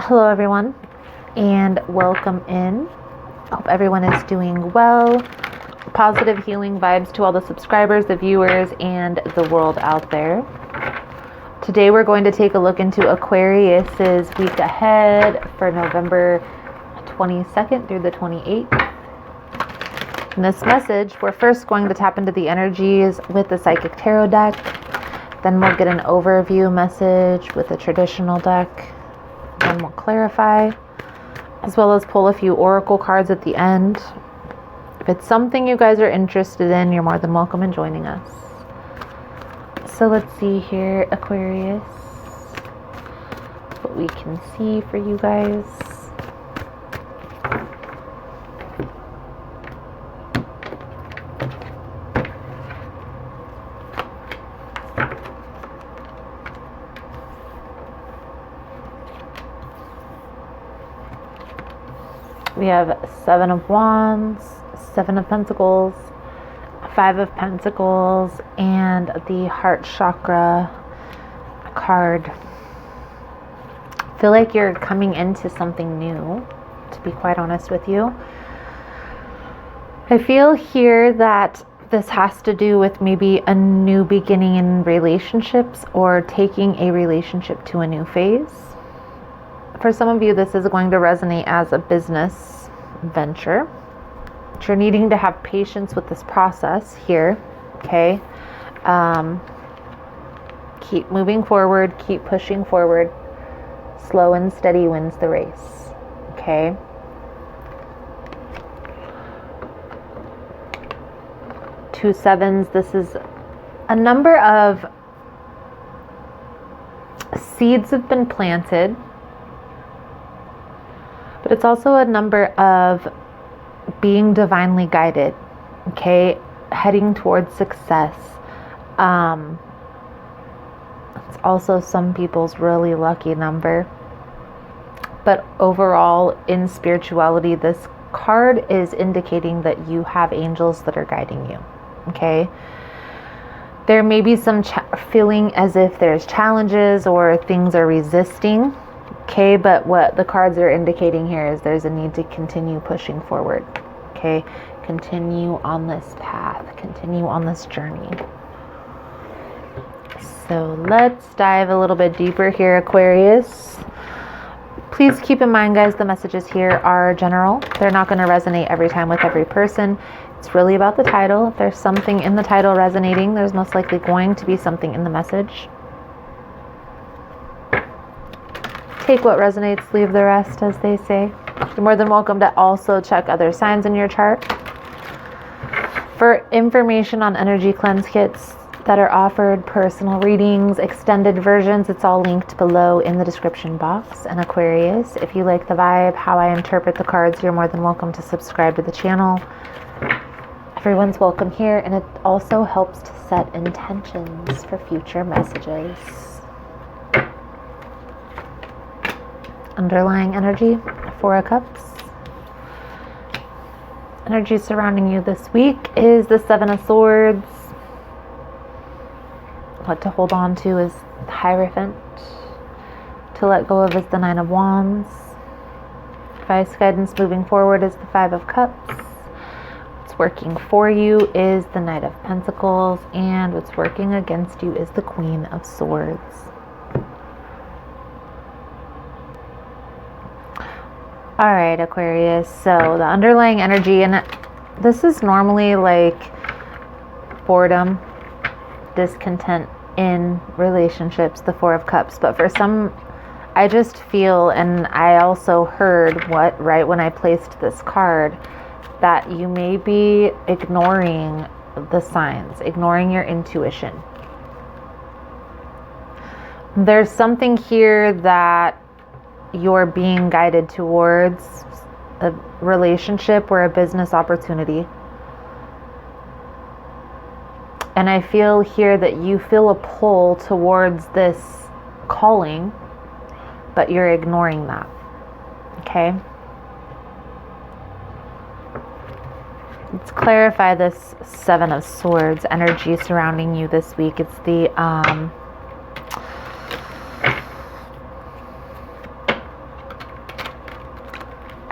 Hello everyone, and welcome in. Hope everyone is doing well. Positive healing vibes to all the subscribers, the viewers, and the world out there. Today we're going to take a look into Aquarius's week ahead for November 22nd through the 28th. In this message, we're first going to tap into the energies with the Psychic Tarot deck. Then we'll get an overview message with the traditional deck. Then we'll clarify, as well as pull a few oracle cards at the end. If it's something you guys are interested in, you're more than welcome in joining us. So let's see here, Aquarius, what we can see for you guys. We have 7 of Wands, 7 of Pentacles, 5 of Pentacles, and the Heart Chakra card. I feel like you're coming into something new, to be quite honest with you. I feel here that this has to do with maybe a new beginning in relationships or taking a relationship to a new phase. For some of you, this is going to resonate as a business venture. You're needing to have patience with this process here, okay? Keep moving forward, keep pushing forward. Slow and steady wins the race, okay? Two sevens, this is a number of seeds have been planted. But it's also a number of being divinely guided, okay? Heading towards success. It's also some people's really lucky number. But overall, in spirituality, this card is indicating that you have angels that are guiding you, okay? There may be some feeling as if there's challenges or things are resisting. Okay, but what the cards are indicating here is there's a need to continue pushing forward. Okay, continue on this path, continue on this journey. So let's dive a little bit deeper here, Aquarius. Please keep in mind, guys, the messages here are general. They're not going to resonate every time with every person. It's really about the title. If there's something in the title resonating, there's most likely going to be something in the message. Take what resonates, leave the rest, as they say. You're more than welcome to also check other signs in your chart. For information on energy cleanse kits that are offered, personal readings, extended versions, it's all linked below in the description box. And Aquarius, if you like the vibe, how I interpret the cards, you're more than welcome to subscribe to the channel. Everyone's welcome here, and it also helps to set intentions for future messages. Underlying energy, 4 of Cups. Energy surrounding you this week is the 7 of Swords. What to hold on to is the Hierophant. To let go of is the 9 of Wands. Advice, guidance moving forward is the 5 of Cups. What's working for you is the Knight of Pentacles. And what's working against you is the Queen of Swords. All right, Aquarius, so the underlying energy, and this is normally like boredom, discontent in relationships, the 4 of Cups, but for some, I just feel, and I also heard right when I placed this card, that you may be ignoring the signs, ignoring your intuition. There's something here that you're being guided towards, a relationship or a business opportunity. And I feel here that you feel a pull towards this calling, but you're ignoring that. Okay? Let's clarify this 7 of Swords energy surrounding you this week. It's the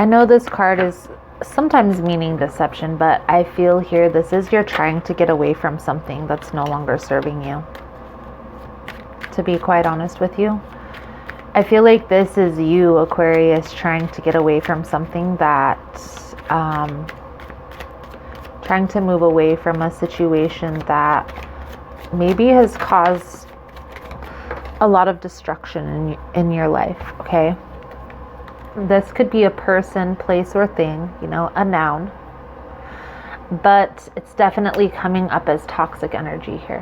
I know this card is sometimes meaning deception, but I feel here this is you're trying to get away from something that's no longer serving you. To be quite honest with you, I feel like this is you, Aquarius, trying to get away from something that, trying to move away from a situation that maybe has caused a lot of destruction in your life, okay? This could be a person, place, or thing, you know, a noun. But it's definitely coming up as toxic energy here.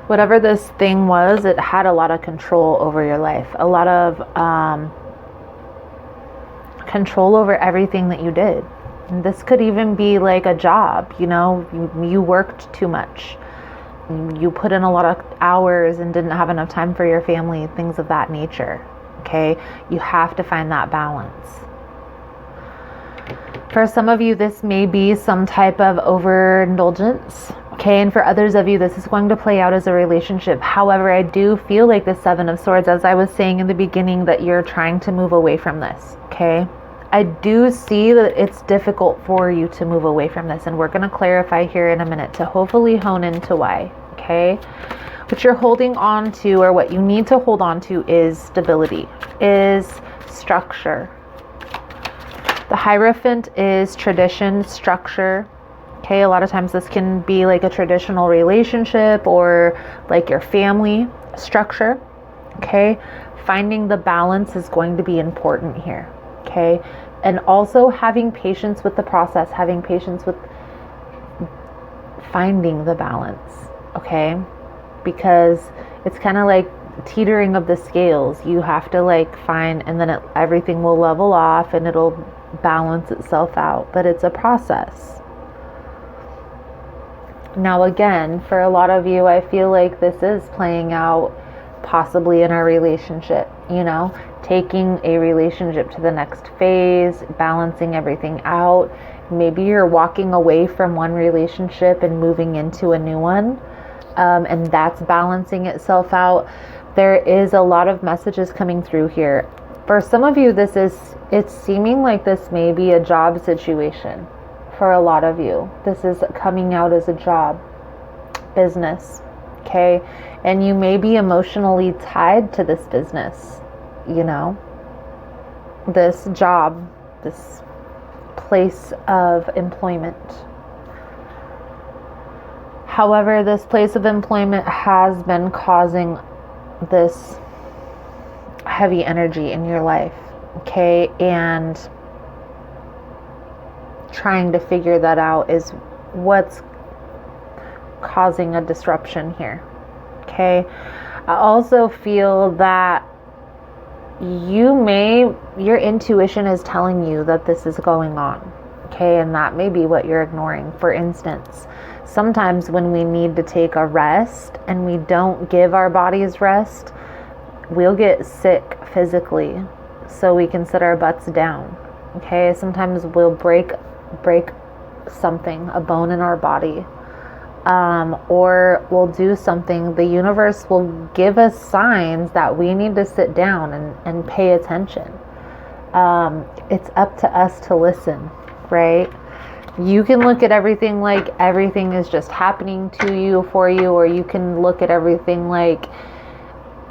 Whatever this thing was, it had a lot of control over your life. A lot of control over everything that you did. And this could even be like a job, you know, you worked too much. You put in a lot of hours and didn't have enough time for your family, things of that nature. Okay, you have to find that balance. For some of you, this may be some type of overindulgence. Okay, and for others of you, this is going to play out as a relationship. However, I do feel like the Seven of Swords, as I was saying in the beginning, that you're trying to move away from this. Okay, I do see that it's difficult for you to move away from this, and we're going to clarify here in a minute to hopefully hone into why. Okay, what you're holding on to, or what you need to hold on to, is stability, is structure. The Hierophant is tradition, structure. Okay, a lot of times this can be like a traditional relationship or like your family structure. Okay, finding the balance is going to be important here. Okay, and also having patience with the process, having patience with finding the balance. Okay, because it's kind of like teetering of the scales. You have to like find, and then everything will level off and it'll balance itself out, but it's a process. Now again, for a lot of you, I feel like this is playing out possibly in our relationship, you know, taking a relationship to the next phase, balancing everything out. Maybe you're walking away from one relationship and moving into a new one, and that's balancing itself out. There is a lot of messages coming through here. For some of you, it's seeming like this may be a job situation. For a lot of you, this is coming out as a job, business, okay? And you may be emotionally tied to this business, you know, this job, this place of employment. However, this place of employment has been causing this heavy energy in your life, okay? And trying to figure that out is what's causing a disruption here. Okay, I also feel that your intuition is telling you that this is going on. Okay, and that may be what you're ignoring. For instance, sometimes when we need to take a rest and we don't give our bodies rest, we'll get sick physically, so we can sit our butts down. Okay, sometimes we'll break something, a bone in our body, or we'll do something. The universe will give us signs that we need to sit down and pay attention. It's up to us to listen, right? You can look at everything like everything is just happening to you, for you, or you can look at everything like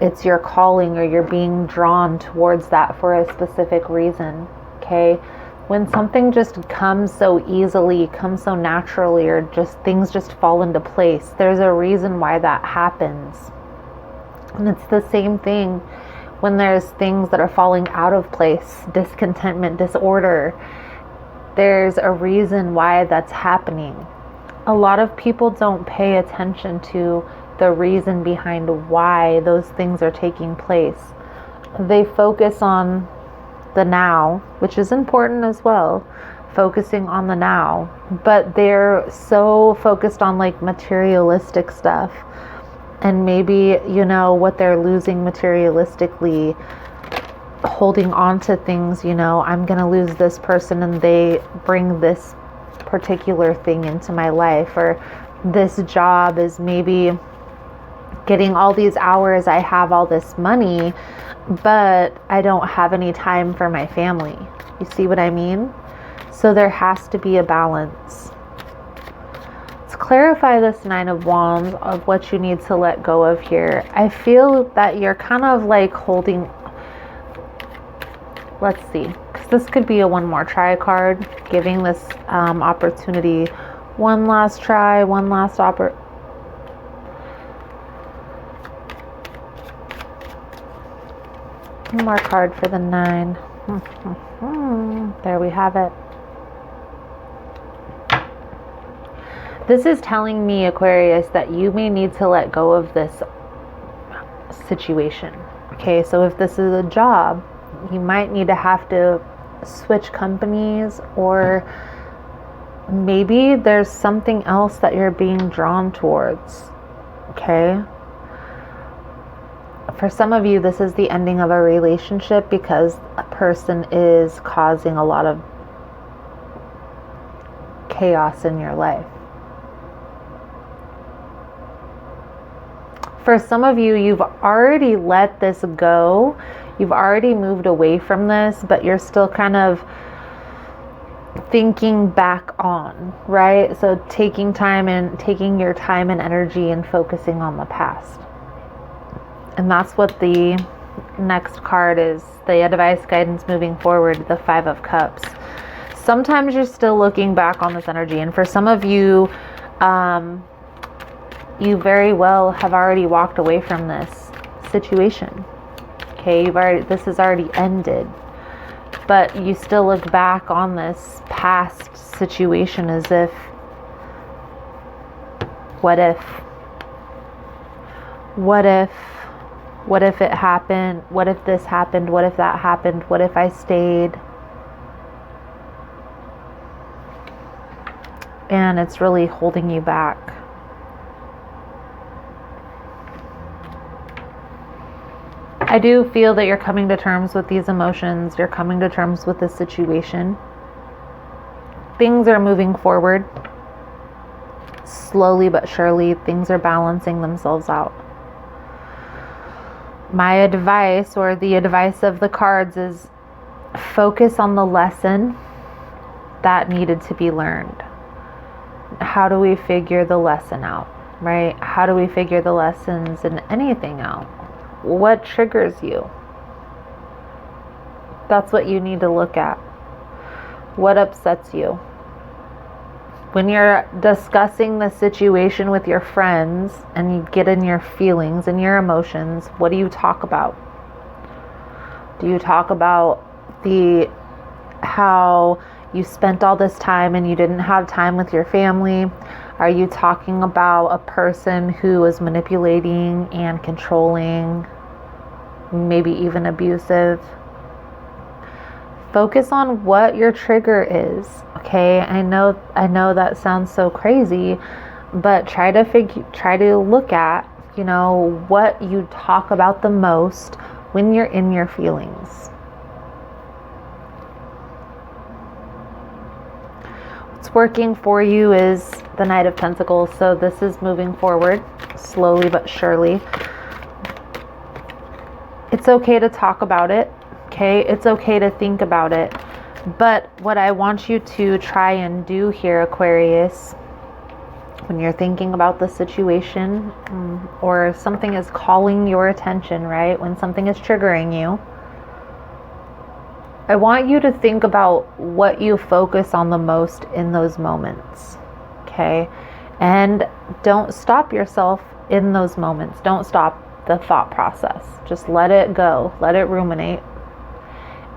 it's your calling or you're being drawn towards that for a specific reason. Okay, when something just comes so easily, comes so naturally, or just things just fall into place, there's a reason why that happens. And it's the same thing when there's things that are falling out of place, discontentment, disorder. There's a reason why that's happening. A lot of people don't pay attention to the reason behind why those things are taking place. They focus on the now, which is important as well, focusing on the now, but they're so focused on like materialistic stuff, and maybe, you know, what they're losing materialistically, holding on to things, you know, I'm gonna lose this person and they bring this particular thing into my life, or this job is maybe getting all these hours, I have all this money, but I don't have any time for my family. You see what I mean? So there has to be a balance. Let's clarify this Nine of Wands of what you need to let go of here. I feel that you're kind of like holding, let's see, because this could be a one more try card, giving this opportunity one last try, one last one more card for the 9. There we have it. This is telling me, Aquarius, that you may need to let go of this situation. Okay, so if this is a job, you might need to have to switch companies, or maybe there's something else that you're being drawn towards. Okay. For some of you, this is the ending of a relationship because a person is causing a lot of chaos in your life. For some of you, you've already let this go. You've already moved away from this, but you're still kind of thinking back on, right? So taking time and taking your time and energy and focusing on the past. And that's what the next card is, the advice, guidance moving forward, the 5 of Cups. Sometimes you're still looking back on this energy. And for some of you, you very well have already walked away from this situation. Okay, this has already ended. But you still look back on this past situation as if, what if it happened? What if this happened? What if that happened? What if I stayed? And it's really holding you back. I do feel that you're coming to terms with these emotions. You're coming to terms with this situation. Things are moving forward. Slowly but surely, things are balancing themselves out. My advice, or the advice of the cards, is focus on the lesson that needed to be learned. How do we figure the lesson out, right? How do we figure the lessons in anything out? What triggers you? That's what you need to look at. What upsets you? When you're discussing the situation with your friends and you get in your feelings and your emotions, what do you talk about? Do you talk about how you spent all this time and you didn't have time with your family? Are you talking about a person who is manipulating and controlling, maybe even abusive? Focus on what your trigger is, okay? I know that sounds so crazy, but try to look at, what you talk about the most when you're in your feelings. What's working for you is the Knight of Pentacles, so this is moving forward slowly but surely. It's okay to talk about it. Okay, it's okay to think about it. But what I want you to try and do here, Aquarius, when you're thinking about the situation, or something is calling your attention, right? When something is triggering you, I want you to think about what you focus on the most in those moments. Okay? And don't stop yourself in those moments. Don't stop the thought process. Just let it go. Let it ruminate.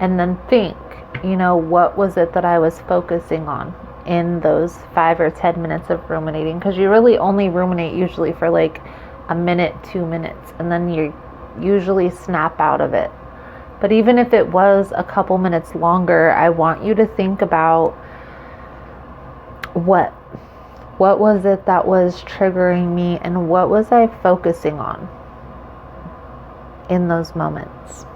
And then think, what was it that I was focusing on in those 5 or 10 minutes of ruminating? Because you really only ruminate usually for like a minute, 2 minutes, and then you usually snap out of it. But even if it was a couple minutes longer, I want you to think about what was it that was triggering me, and what was I focusing on in those moments.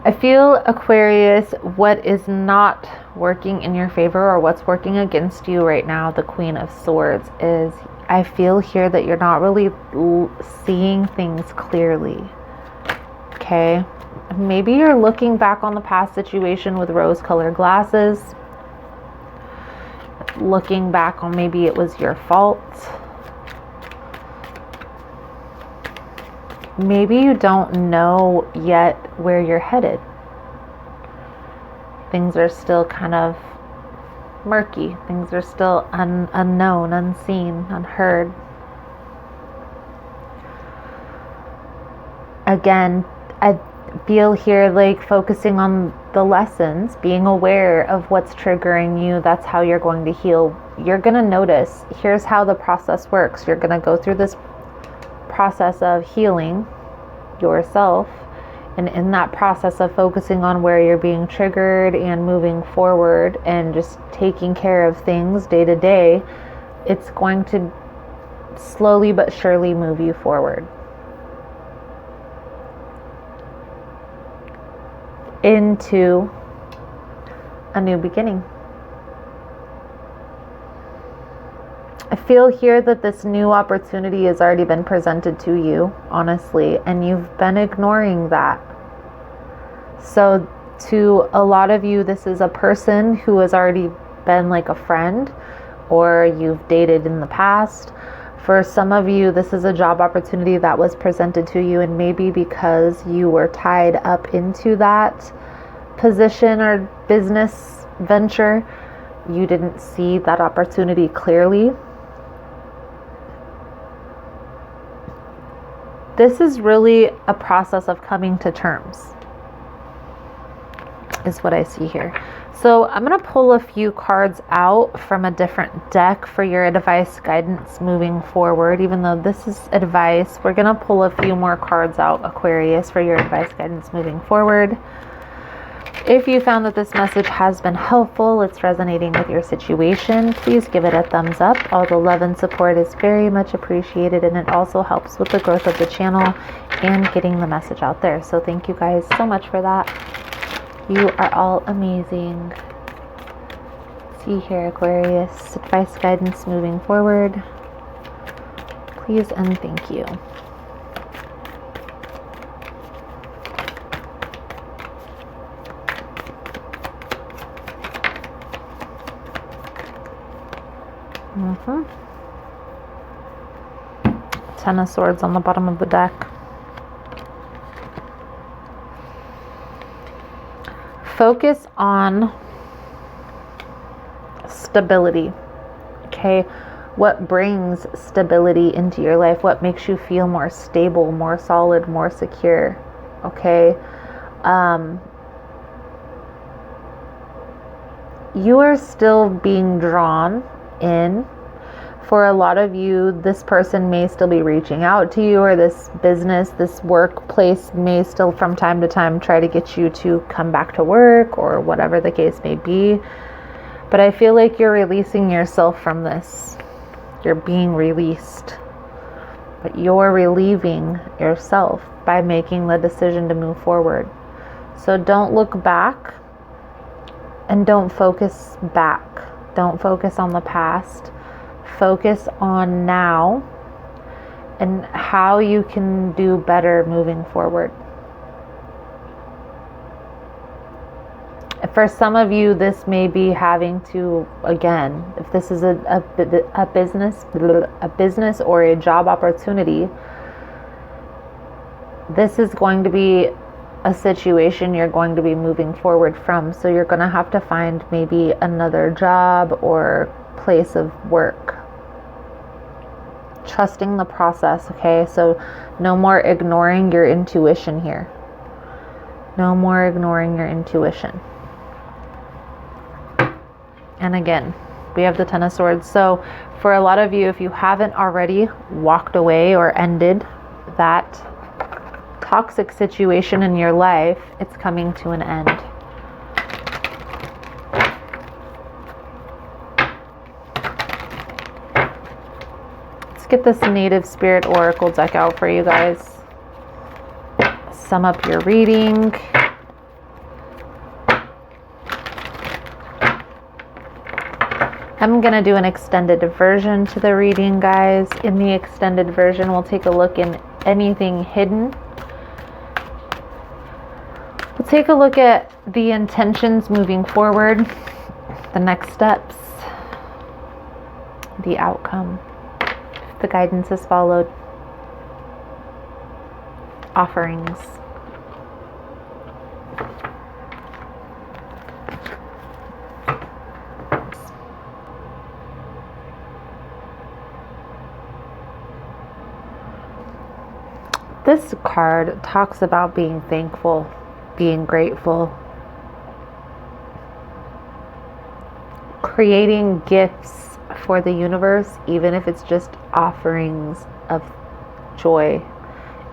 I feel, Aquarius, what is not working in your favor or what's working against you right now, the Queen of Swords, is I feel here that you're not really seeing things clearly. Okay? Maybe you're looking back on the past situation with rose-colored glasses. Looking back on maybe it was your fault. Maybe you don't know yet where you're headed. Things are still kind of murky. Things are still unknown, unseen, unheard. Again, I feel here like focusing on the lessons, being aware of what's triggering you. That's how you're going to heal. You're going to notice, here's how the process works. You're going to go through this process of healing yourself, and in that process of focusing on where you're being triggered and moving forward and just taking care of things day to day, it's going to slowly but surely move you forward into a new beginning. I feel here that this new opportunity has already been presented to you, honestly, and you've been ignoring that. So to a lot of you, this is a person who has already been like a friend, or you've dated in the past. For some of you, this is a job opportunity that was presented to you, and maybe because you were tied up into that position or business venture, you didn't see that opportunity clearly. This is really a process of coming to terms, is what I see here. So I'm going to pull a few cards out from a different deck for your advice, guidance moving forward. Even though this is advice, we're going to pull a few more cards out, Aquarius, for your advice, guidance moving forward. If you found that this message has been helpful, it's resonating with your situation, please give it a thumbs up. All the love and support is very much appreciated, and it also helps with the growth of the channel and getting the message out there. So thank you guys so much for that. You are all amazing. See here, Aquarius, advice, guidance moving forward. Please and thank you. Ten of Swords on the bottom of the deck. Focus on stability. Okay, what brings stability into your life? What makes you feel more stable, more solid, more secure? Okay, you are still being drawn in. For a lot of you, this person may still be reaching out to you, or this business, this workplace may still from time to time try to get you to come back to work, or whatever the case may be. But I feel like you're releasing yourself from this. You're being released. But you're relieving yourself by making the decision to move forward. So don't look back and don't focus back. Don't focus on the past. Focus on now and how you can do better moving forward. For some of you, this may be having to, again, if this is a business or a job opportunity, this is going to be a situation you're going to be moving forward from. So you're going to have to find maybe another job or place of work. Trusting the process, okay? So no more ignoring your intuition here. No more ignoring your intuition. And again, we have the Ten of Swords. So for a lot of you, if you haven't already walked away or ended that toxic situation in your life, it's coming to an end. Get this Native Spirit Oracle deck out for you guys. Sum up your reading. I'm going to do an extended version to the reading, guys. In the extended version, we'll take a look in anything hidden. We'll take a look at the intentions moving forward, the next steps, the outcome, if the guidance is followed, offerings. This card talks about being thankful, being grateful, creating gifts for the universe, even if it's just offerings of joy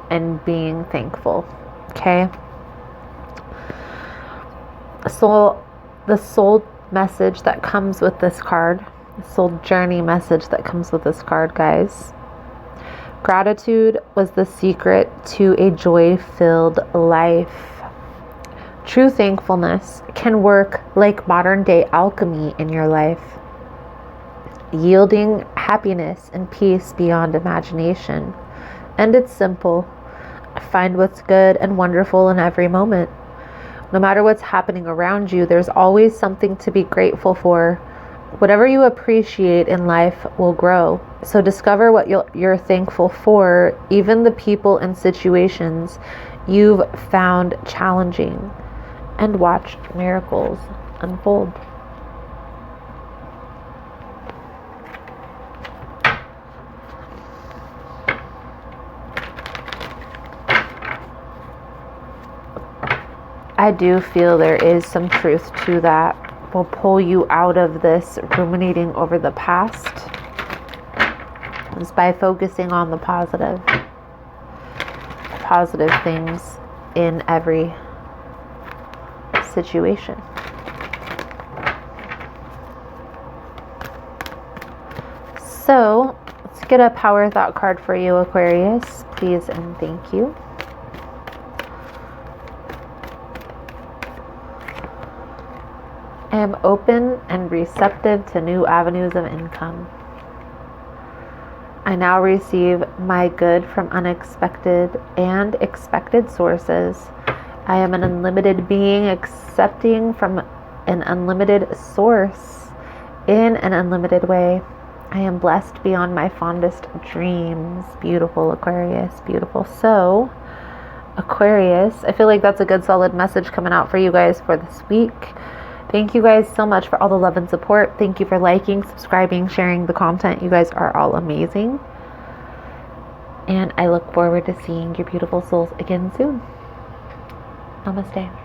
and being thankful. Okay? So the soul message that comes with this card, the soul journey message that comes with this card, guys. Gratitude was the secret to a joy-filled life. True thankfulness can work like modern-day alchemy in your life, yielding happiness and peace beyond imagination. And it's simple. Find what's good and wonderful in every moment. No matter what's happening around you, there's always something to be grateful for. Whatever you appreciate in life will grow. So discover what you're thankful for, even the people and situations you've found challenging, and watch miracles unfold. I do feel there is some truth to that. Will pull you out of this ruminating over the past is by focusing on the positive things in every situation. So let's get a power thought card for you, Aquarius, please and thank you. I am open and receptive to new avenues of income. I now receive my good from unexpected and expected sources. I am an unlimited being accepting from an unlimited source in an unlimited way. I am blessed beyond my fondest dreams. Beautiful, Aquarius, beautiful. So, Aquarius, I feel like that's a good solid message coming out for you guys for this week. Thank you guys so much for all the love and support. Thank you for liking, subscribing, sharing the content. You guys are all amazing. And I look forward to seeing your beautiful souls again soon. Namaste.